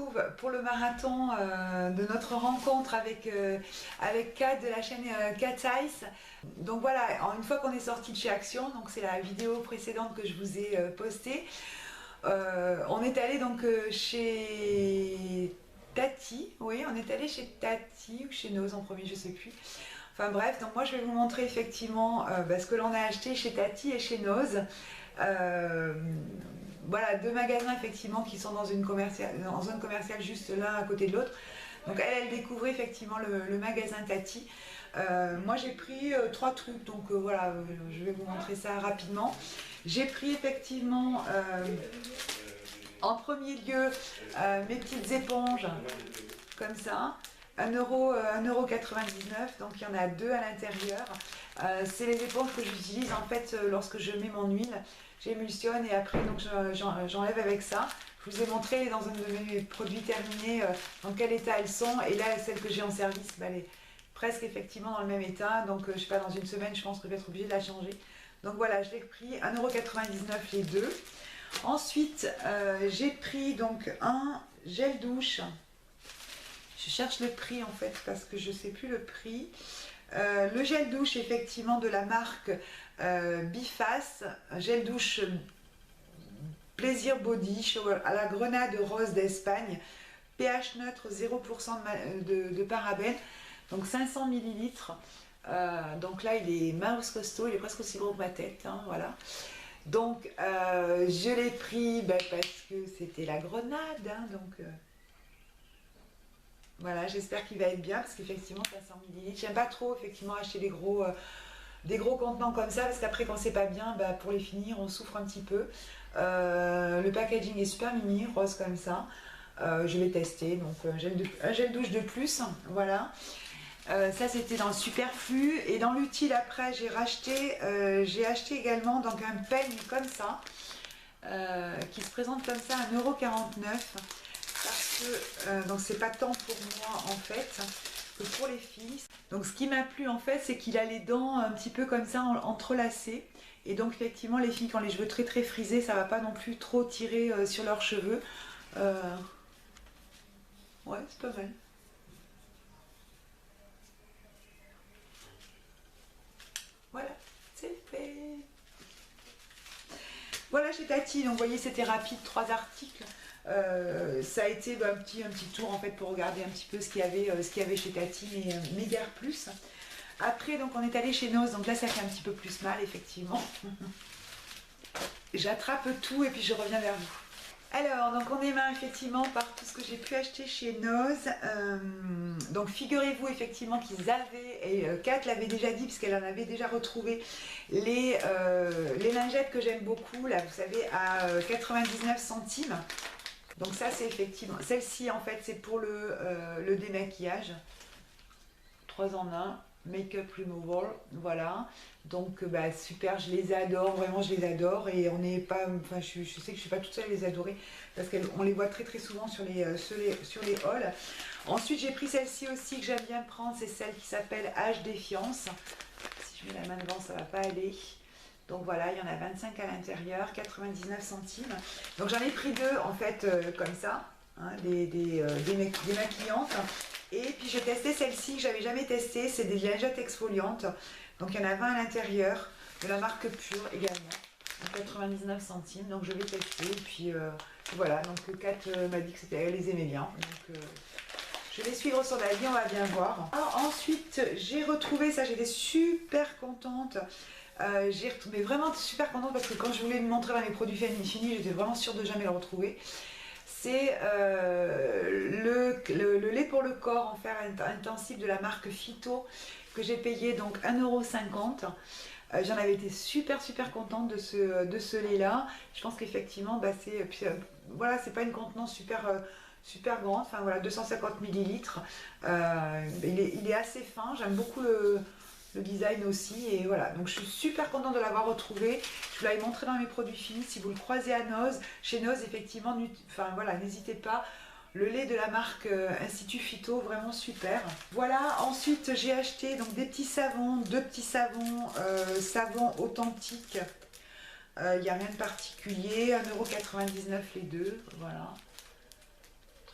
retrouve pour le marathon de notre rencontre avec Kat de la chaîne Cat's Eyes. Donc voilà, une fois qu'on est sorti de chez Action, donc c'est la vidéo précédente que je vous ai postée, on est allé donc chez Tati, oui, on est allé chez Tati ou chez Noz en premier, je sais plus. Enfin bref, donc moi je vais vous montrer effectivement ce que l'on a acheté chez Tati et chez Noz. Voilà, deux magasins effectivement qui sont dans une zone commerciale juste l'un à côté de l'autre. Donc elle découvrait effectivement le magasin Tati. Moi j'ai pris trois trucs, donc voilà, je vais vous montrer ça rapidement. J'ai pris effectivement en premier lieu mes petites éponges comme ça. 1,99 €, donc il y en a deux à l'intérieur. C'est les éponges que j'utilise en fait lorsque je mets mon huile. J'émulsionne et après donc j'enlève avec ça. Je vous ai montré dans un de mes produits terminés dans quel état elles sont. Et là, celle que j'ai en service, elle est presque effectivement dans le même état. Donc je sais pas, dans une semaine, je pense que je vais être obligée de la changer. Donc voilà, je l'ai pris 1,99 € les deux. Ensuite, j'ai pris donc un gel douche. Je cherche le prix en fait parce que je ne sais plus le prix. Le gel douche effectivement de la marque Biface, gel douche Plaisir Body à la grenade rose d'Espagne, pH neutre 0% de parabènes, donc 500 ml. Donc là il est mince costaud, il est presque aussi gros que ma tête, hein, voilà. Donc je l'ai pris parce que c'était la grenade, hein, donc voilà, j'espère qu'il va être bien parce qu'effectivement 500 ml. J'aime pas trop effectivement acheter des gros contenants comme ça parce qu'après quand c'est pas bien, pour les finir on souffre un petit peu. Le packaging est super mimi, rose comme ça. Je vais tester, donc un gel douche de plus, voilà. Ça c'était dans le superflu et dans l'utile après j'ai acheté également donc un peigne comme ça qui se présente comme ça à 1,49 €. Parce que donc c'est pas tant pour moi en fait que pour les filles. Donc ce qui m'a plu en fait c'est qu'il a les dents un petit peu comme ça entrelacées et donc effectivement les filles quand les cheveux très frisés ça va pas non plus trop tirer sur leurs cheveux. Ouais, c'est pas mal. Voilà, c'est fait. Voilà chez Tati, donc vous voyez c'était rapide, 3 articles. Ça a été un petit tour en fait pour regarder un petit peu ce qu'il y avait chez Tati, mais guère plus. Après donc on est allé chez Noz, donc là ça fait un petit peu plus mal effectivement. J'attrape tout et puis je reviens vers vous. Alors donc on démarre effectivement par tout ce que j'ai pu acheter chez Noz. Donc figurez-vous effectivement qu'ils avaient, et Kat l'avait déjà dit puisqu'elle en avait déjà retrouvé, les lingettes que j'aime beaucoup, là vous savez à 99 centimes. Donc ça c'est effectivement, celle-ci en fait c'est pour le démaquillage, 3 en 1, make-up removal, voilà. Donc super, je les adore, vraiment je les adore et on n'est pas, enfin je sais que je suis pas toute seule à les adorer parce qu'on les voit très souvent sur les hauls. Ensuite j'ai pris celle-ci aussi que j'aime bien prendre, c'est celle qui s'appelle Âge Défiance. Si je mets la main devant ça va pas aller. Donc voilà, il y en a 25 à l'intérieur, 99 centimes. Donc j'en ai pris deux en fait comme ça, hein, des maquillantes. Et puis j'ai testé celle-ci que j'avais jamais testée, c'est des lingettes exfoliantes. Donc il y en a 20 à l'intérieur, de la marque Pure également, à 99 centimes. Donc je vais tester. Et puis voilà, donc Kat m'a dit que elle les aimait bien. Donc je vais suivre son avis, on va bien voir. Alors, ensuite j'ai retrouvé ça, j'étais super contente. Mais vraiment super contente parce que quand je voulais me montrer dans mes produits finis, j'étais vraiment sûre de jamais le retrouver. C'est le lait pour le corps en fer intensif de la marque Phyto que j'ai payé donc 1,50 €. J'en avais été super contente de ce lait là. Je pense qu'effectivement voilà, c'est pas une contenance super grande, enfin voilà, 250 ml. Il est assez fin, j'aime beaucoup le design aussi et voilà, donc je suis super contente de l'avoir retrouvé. Je vous l'avais montré dans mes produits finis. Si vous le croisez à Noz, chez Noz effectivement, enfin voilà, n'hésitez pas. Le lait de la marque Institut Phyto, vraiment super. Voilà, ensuite j'ai acheté donc des petits savons, deux petits savons, savons authentiques. Il n'y a rien de particulier, 1,99 € les deux, voilà.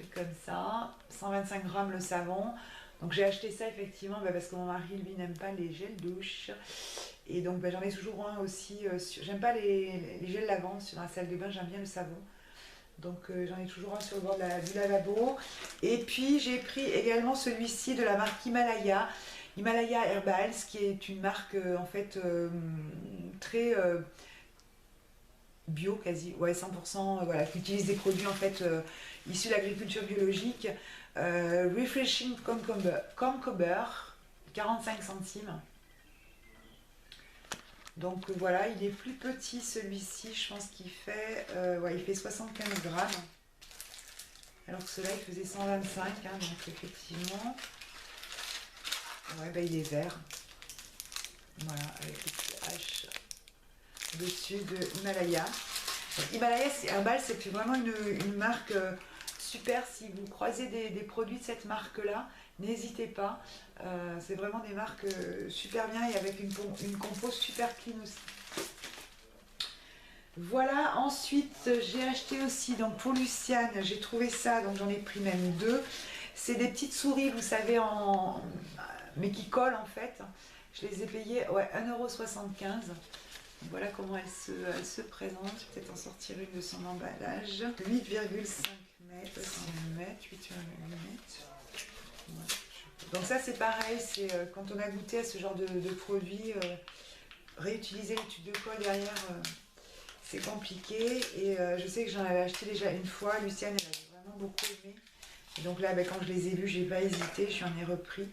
truc comme ça. 125 grammes le savon. Donc j'ai acheté ça effectivement parce que mon mari lui n'aime pas les gels douche. Et donc j'en ai toujours un aussi. J'aime pas les gels lavande sur la salle de bain, j'aime bien le savon. Donc j'en ai toujours un sur le bord du lavabo. Et puis j'ai pris également celui-ci de la marque Himalaya. Himalaya Herbals, qui est une marque en fait très bio quasi, ouais 100%, voilà, qui utilise des produits en fait issus de l'agriculture biologique. Refreshing Concober, 45 centimes. Donc voilà, il est plus petit celui-ci, je pense qu'il fait, ouais, il fait 75 grammes. Alors que celui-là il faisait 125, hein, donc effectivement, ouais, bah, il est vert. Voilà, avec le petit H dessus de Himalaya. Donc, Himalaya Herbal, c'est vraiment une marque super. Si vous croisez des produits de cette marque-là, n'hésitez pas. C'est vraiment des marques super bien et avec une compo super clean aussi. Voilà, ensuite j'ai acheté aussi, donc pour Luciane, j'ai trouvé ça, donc j'en ai pris même deux. C'est des petites souris, vous savez, mais qui collent en fait. Je les ai payées, ouais, 1,75 €. Voilà comment elle se présente. Je vais peut-être en sortir une de son emballage. 8,5 mètres, 8,8 mètres. Donc ça c'est pareil, c'est quand on a goûté à ce genre de produit, réutiliser les tubes de colle derrière, c'est compliqué. Et je sais que j'en avais acheté déjà une fois. Luciane elle avait vraiment beaucoup aimé. Et donc là quand je les ai vus, j'ai pas hésité, j'en ai repris.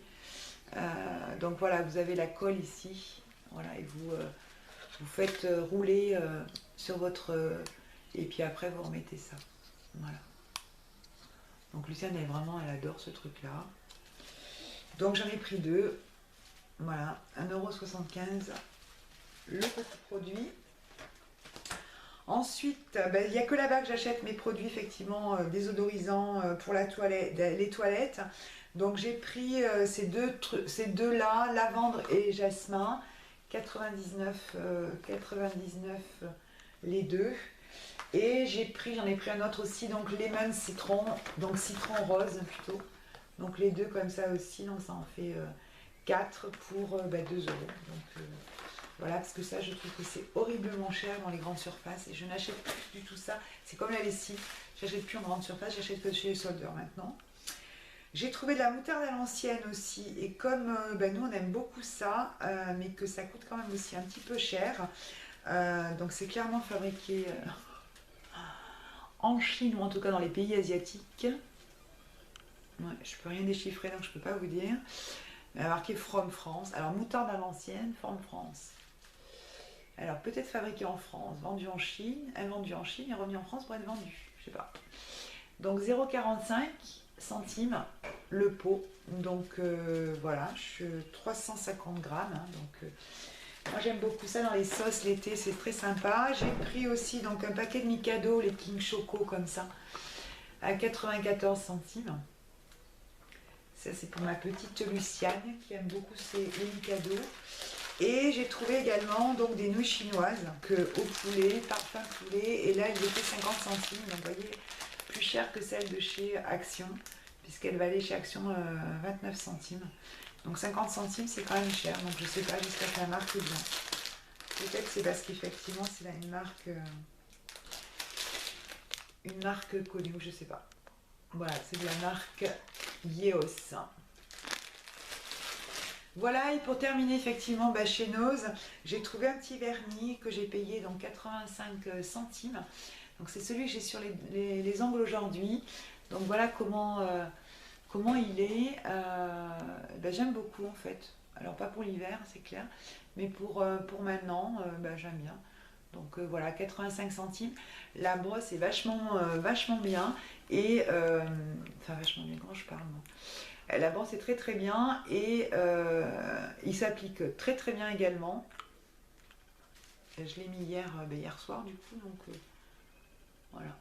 Donc voilà, vous avez la colle ici. Voilà, et vous faites rouler sur votre... et puis après vous remettez ça. Voilà. Donc Luciane elle adore ce truc là. Donc j'en ai pris deux. Voilà, 1,75 € le petit produit. Ensuite, il n'y a que là-bas que j'achète mes produits effectivement désodorisants pour la toilette, les toilettes. Donc j'ai pris ces deux là, lavande et jasmin, 99 les deux. Et j'en ai pris un autre aussi, donc lemon citron, donc citron rose plutôt. Donc les deux comme ça aussi, donc ça en fait 4 pour 2 €. Donc voilà, parce que ça je trouve que c'est horriblement cher dans les grandes surfaces et je n'achète plus du tout ça. C'est comme la lessive, j'achète plus en grande surface, j'achète que chez les soldeurs maintenant. J'ai trouvé de la moutarde à l'ancienne aussi, et comme nous on aime beaucoup ça, mais que ça coûte quand même aussi un petit peu cher, donc c'est clairement fabriqué en Chine ou en tout cas dans les pays asiatiques. Ouais, je peux rien déchiffrer donc je peux pas vous dire. Il y a marqué From France. Alors moutarde à l'ancienne, From France. Alors peut-être fabriqué en France, vendu en Chine, invendu en Chine et remis en France pour être vendu. Je sais pas. Donc 0,45 centimes le pot. Donc voilà, 350 grammes. Hein, donc moi j'aime beaucoup ça dans les sauces l'été, c'est très sympa. J'ai pris aussi donc un paquet de Mikado, les King Choco comme ça, à 94 centimes. Ça c'est pour ma petite Luciane qui aime beaucoup les Mikado. Et j'ai trouvé également donc des nouilles chinoises au poulet, parfum poulet. Et là elles étaient 50 centimes. Donc vous voyez, plus cher que celle de chez Action, puisqu'elle valait chez Action 29 centimes. Donc 50 centimes c'est quand même cher. Donc je sais pas, j'espère que la marque est bien. Peut-être c'est parce qu'effectivement c'est là une marque connue, je sais pas. Voilà, c'est de la marque Yeos. Voilà, et pour terminer effectivement chez Nose, j'ai trouvé un petit vernis que j'ai payé donc 85 centimes. Donc c'est celui que j'ai sur les ongles aujourd'hui. Donc voilà comment il est. J'aime beaucoup en fait. Alors pas pour l'hiver, c'est clair, mais pour maintenant, j'aime bien. Donc voilà, 85 centimes. La brosse est vachement bien. Et enfin vachement bien, quand je parle moi. La brosse est très très bien et il s'applique très très bien également. Je l'ai mis hier soir du coup, donc voilà.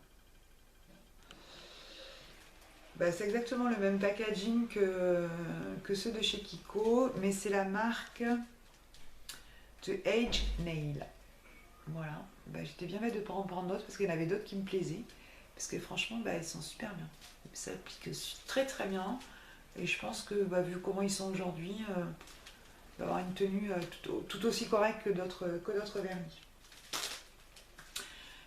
C'est exactement le même packaging que ceux de chez Kiko, mais c'est la marque The Age Nail. Voilà, j'étais bien bête de ne pas en prendre d'autres parce qu'il y en avait d'autres qui me plaisaient. parce que franchement ils sont super bien. Ça applique très très bien et je pense que vu comment ils sont aujourd'hui, il va avoir une tenue tout aussi correcte que d'autres vernis.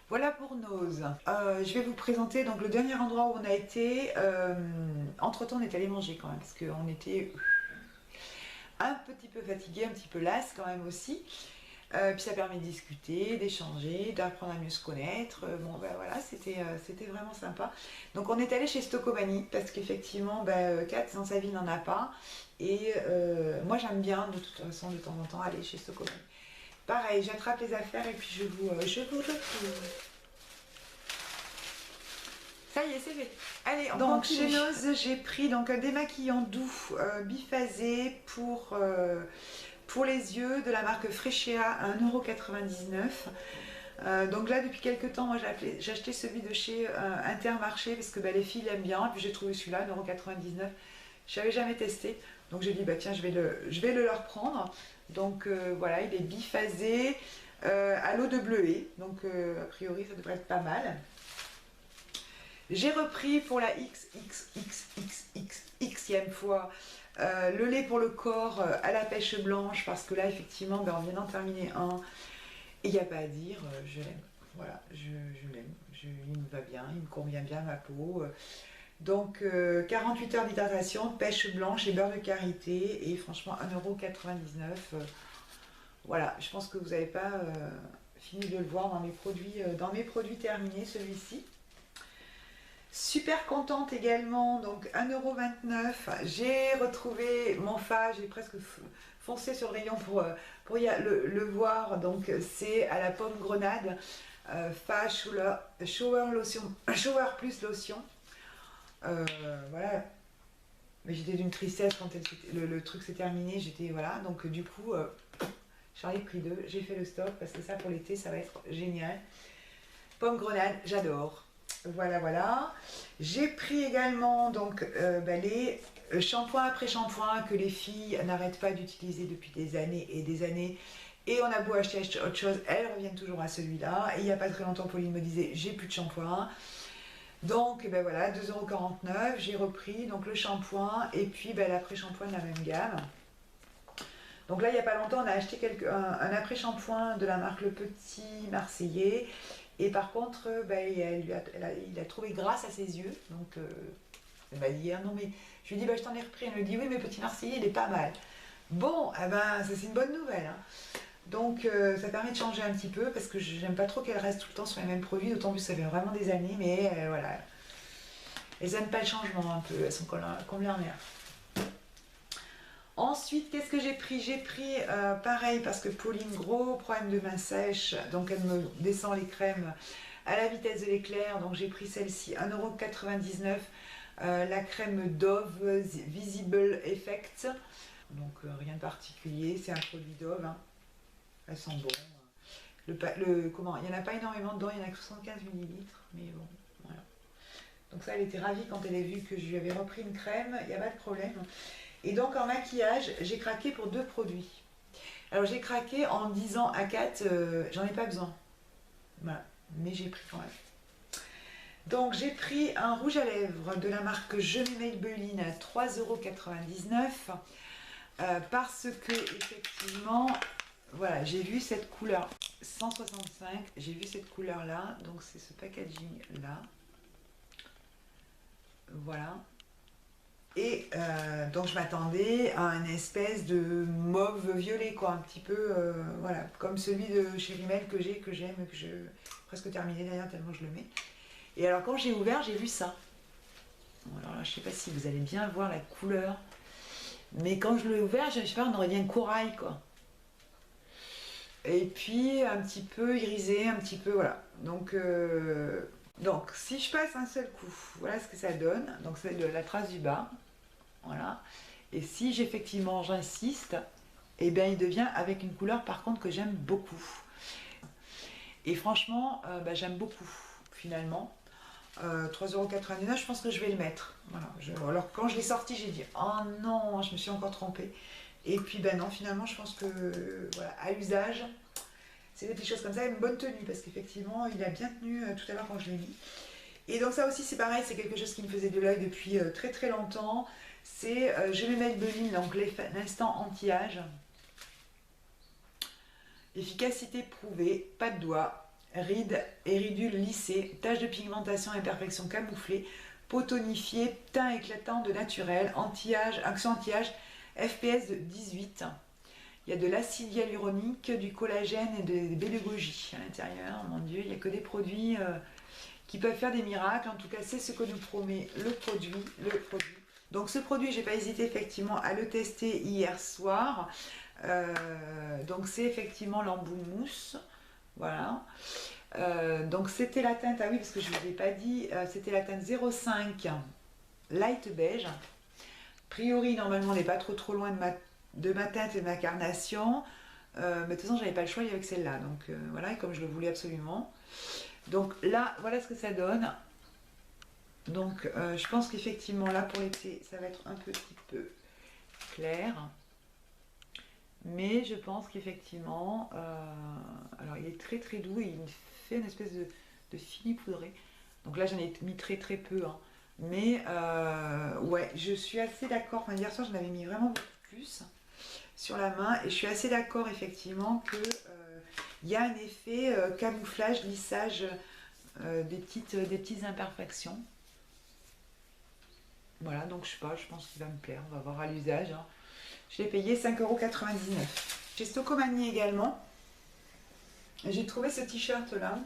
Voilà pour Nose. Je vais vous présenter donc le dernier endroit où on a été. Entre temps on est allé manger quand même parce qu'on était un petit peu fatigué, un petit peu lasse quand même aussi. Puis ça permet de discuter, d'échanger, d'apprendre à mieux se connaître. Bon voilà, c'était vraiment sympa. Donc on est allé chez Stocomanie parce qu'effectivement Kat dans sa vie n'en a pas. Et moi j'aime bien de toute façon de temps en temps aller chez Stocomanie. Pareil, j'attrape les affaires et puis je vous retrouve. Ça y est, c'est fait. Allez, donc chez Nose, j'ai pris donc un démaquillant doux biphasé pour les yeux de la marque Freccia à 1,99 €. Donc là, depuis quelques temps, moi j'ai acheté celui de chez Intermarché parce que les filles l'aiment bien. Et puis j'ai trouvé celui-là, 1,99 €. Je n'avais jamais testé. Donc j'ai dit, tiens, je vais le leur prendre. Donc voilà, il est biphasé à l'eau de bleuet. Donc a priori, ça devrait être pas mal. J'ai repris pour la XXXXXième fois le lait pour le corps à la pêche blanche parce que là effectivement on vient d'en terminer un et il n'y a pas à dire, je l'aime. Voilà, je l'aime, il me va bien, il me convient bien à ma peau. Donc 48 heures d'hydratation, pêche blanche et beurre de karité et franchement 1,99 €. Voilà, je pense que vous n'avez pas fini de le voir dans mes produits terminés celui-ci. Super contente également, donc 1,29 €. J'ai retrouvé mon fa, j'ai presque foncé sur le rayon pour le voir. Donc c'est à la pomme grenade, fa shower lotion, shower plus lotion. Voilà, mais j'étais d'une tristesse quand le truc s'est terminé. J'étais voilà, donc du coup j'en ai pris deux. J'ai fait le stock parce que ça pour l'été ça va être génial. Pomme grenade, j'adore. Voilà. J'ai pris également donc les shampoings après shampoing que les filles n'arrêtent pas d'utiliser depuis des années et des années. Et on a beau acheter autre chose, elles reviennent toujours à celui-là. Et il n'y a pas très longtemps, Pauline me disait, j'ai plus de shampoing. Donc voilà, 2,49 €. J'ai repris donc le shampoing et puis l'après-shampoing de la même gamme. Donc là, il n'y a pas longtemps, on a acheté un après-shampoing de la marque Le Petit Marseillais. Et par contre, il a trouvé grâce à ses yeux. Donc, elle m'a dit, non mais, je lui ai dit, je t'en ai repris. Elle me dit, oui, mais Petit Marseillais, il est pas mal. Bon, ça c'est une bonne nouvelle. Hein. Donc, ça permet de changer un petit peu parce que j'aime pas trop qu'elle reste tout le temps sur les mêmes produits, d'autant plus ça fait vraiment des années, mais voilà. Elles n'aiment pas le changement un peu, elles sont comme leur mère. Ensuite, qu'est-ce que j'ai pris? J'ai pris pareil parce que Pauline, gros problème de main sèche, donc elle me descend les crèmes à la vitesse de l'éclair. Donc j'ai pris celle-ci, 1,99 €, la crème Dove Visible Effect. Donc rien de particulier, c'est un produit Dove. Hein. Elles sont bon. Il n'y en a pas énormément dedans, il y en a que 75 ml, mais bon, voilà. Donc ça, elle était ravie quand elle a vu que je lui avais repris une crème, il n'y a pas de problème. Et donc en maquillage, j'ai craqué pour deux produits. Alors j'ai craqué en me disant à Kat, j'en ai pas besoin. Voilà, mais j'ai pris quand même. Donc j'ai pris un rouge à lèvres de la marque Je Maybelline à 3,99 € parce que effectivement, voilà, j'ai vu cette couleur 165, j'ai vu cette couleur là, donc c'est ce packaging là. Voilà. Et donc je m'attendais à une espèce de mauve violet quoi, un petit peu voilà, comme celui de chez Rimmel que j'aime, que je presque terminé d'ailleurs tellement je le mets. Et alors quand j'ai ouvert, j'ai vu ça. Alors là, je sais pas si vous allez bien voir la couleur, mais quand je l'ai ouvert, je sais pas, on aurait dit un corail quoi. Et puis un petit peu irisé, un petit peu voilà. Donc si je passe un seul coup, voilà ce que ça donne. Donc c'est de la trace du bas. Voilà. Et si effectivement j'insiste, et bien il devient avec une couleur par contre que j'aime beaucoup. Et franchement, j'aime beaucoup finalement. 3,99 €, je pense que je vais le mettre. Voilà. Alors quand je l'ai sorti, j'ai dit oh non, je me suis encore trompée. Et puis non, finalement je pense que voilà, à usage, c'est des petites choses comme ça, une bonne tenue parce qu'effectivement il a bien tenu tout à l'heure quand je l'ai mis. Et donc ça aussi c'est pareil, c'est quelque chose qui me faisait de l'œil depuis très très longtemps. C'est je vais mettre Maybelline, donc l'instant anti-âge. Efficacité prouvée, pas de doigts, rides et ridules lissées, taches de pigmentation, imperfections camouflées, peau tonifiée, teint éclatant de naturel, anti-âge, action anti-âge, FPS de 18. Il y a de l'acide hyaluronique, du collagène et des bêta-glucanes à l'intérieur. Mon Dieu, il n'y a que des produits qui peuvent faire des miracles. En tout cas, c'est ce que nous promet le produit. Donc ce produit, j'ai pas hésité effectivement à le tester hier soir. Donc c'est effectivement l'embout mousse. Voilà. Donc c'était la teinte, ah oui, parce que je ne vous ai pas dit, c'était la teinte 05 light beige. A priori, normalement, on n'est pas trop loin de ma teinte et de ma carnation. Mais de toute façon, j'avais pas le choix avec celle-là. Donc voilà, et comme je le voulais absolument. Donc là, voilà ce que ça donne. Donc je pense qu'effectivement, là pour l'été, ça va être un petit peu clair. Mais je pense qu'effectivement, alors il est très très doux et il fait une espèce de fini poudré. Donc là, j'en ai mis très très peu. Hein. Mais ouais, je suis assez d'accord. Enfin, hier soir, j'en avais mis vraiment beaucoup plus sur la main. Et je suis assez d'accord effectivement que il y a un effet camouflage, lissage des petites imperfections. Voilà, donc je sais pas, je pense qu'il va me plaire. On va voir à l'usage. Hein. Je l'ai payé 5,99 €. Chez Stocomanie également, j'ai trouvé ce t-shirt là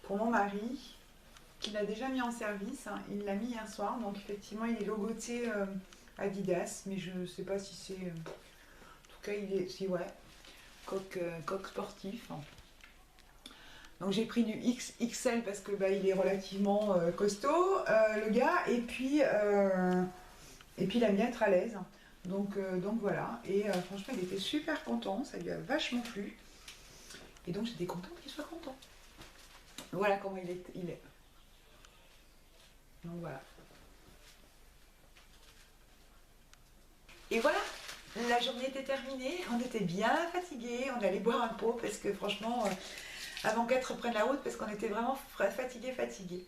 pour mon mari qu'il a déjà mis en service. Hein. Il l'a mis hier soir, donc effectivement il est logoté Adidas, mais je ne sais pas si c'est. En tout cas, il est. Si, ouais, coq sportif. Donc j'ai pris du XXL parce que bah, il est relativement costaud, le gars, et puis il aime bien être à l'aise. Donc voilà, et franchement il était super content, ça lui a vachement plu. Et donc j'étais contente qu'il soit content. Voilà comment il est. Donc voilà. Et voilà, la journée était terminée, on était bien fatigués, on allait boire un pot parce que franchement, avant qu'elle reprenne la route, parce qu'on était vraiment fatigués.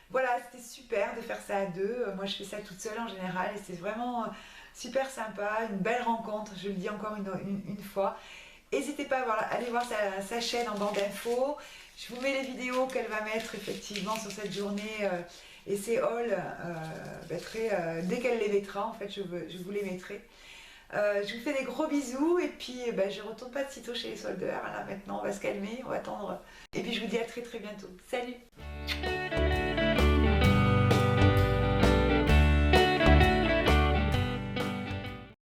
Voilà, c'était super de faire ça à deux. Moi je fais ça toute seule en général et c'est vraiment super sympa, une belle rencontre, je le dis encore une fois. N'hésitez pas à aller voir sa chaîne en barre d'infos. Je vous mets les vidéos qu'elle va mettre effectivement sur cette journée et ses hauls dès qu'elle les mettra. En fait, je vous les mettrai. Je vous fais des gros bisous et puis je retourne pas de sitôt chez les soldeurs. Là maintenant, on va se calmer, on va attendre. Et puis je vous dis à très très bientôt. Salut!